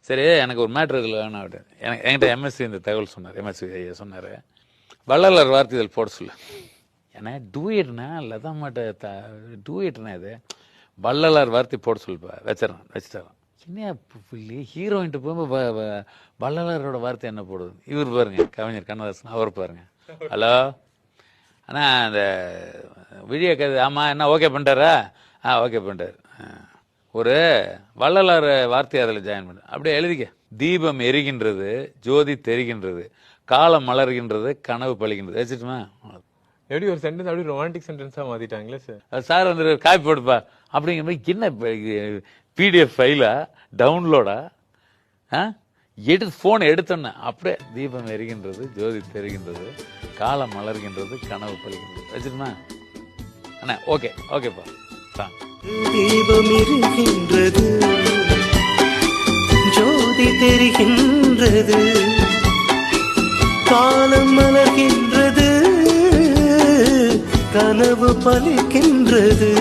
சரி எனக்கு ஒரு மேட்ரு இதில் வேணும் அப்படி என்கிட்ட எம்எஸ்சி இந்த தகவல் சொன்னார். எம்எஸ்சி சொன்னார், வள்ளலார் வார்த்தைகள் போட சொல்ல. ஏன்னா டூயிட்னா லதான் மாட்ட டூயிட்னா இது வள்ளலார் வார்த்தை போட சொல்லுப்பா. வச்சுட்டாரான். என்ன ஹீரோயின்ட்டு போகும்போது வள்ளலாரோட வார்த்தை என்ன போடுது? இவர் பாருங்க, கவிஞர் கண்ணதாசன் அவர் பாருங்க. ஹலோ அண்ணா, அந்த விஜய கதை ஆமாம் என்ன ஓகே பண்ணிட்டாரா? ஓகே பண்ணிட்டார். ஒரு வள்ளலார் வார்த்தை அதில் ஜாயின் பண்ண அப்படியே எழுதிக்க. தீபம் எரிகின்றது, ஜோதி தெரிகின்றது, காலம் மலர்கின்றது, கனவு பழிகின்றது. வச்சுட்டுமா? எப்படி ஒரு சென்டென்ஸ் அப்படி ரொமான்டிக் சென்டென்ஸா மாத்திட்டாங்களே சார். சார் வந்து காப்பி போடுப்பா அப்படிங்கிற மாதிரி என்ன பிடிஎஃப் ஃபைலா டவுன்லோடா? ஃபோன் எடுத்தோன்னே அப்படியே தீபம் எரிகின்றது, ஜோதி தெரிகின்றது, காலம் மலர்கின்றது, கனவு பழிகின்றது. வச்சுட்டுமா அண்ணா? ஓகே ஓகேப்பா. தீபம் எரிகின்றது, ஜோதி தெரிகின்றது, காலம் மலர்கின்றது, கனவு பலிக்கின்றது.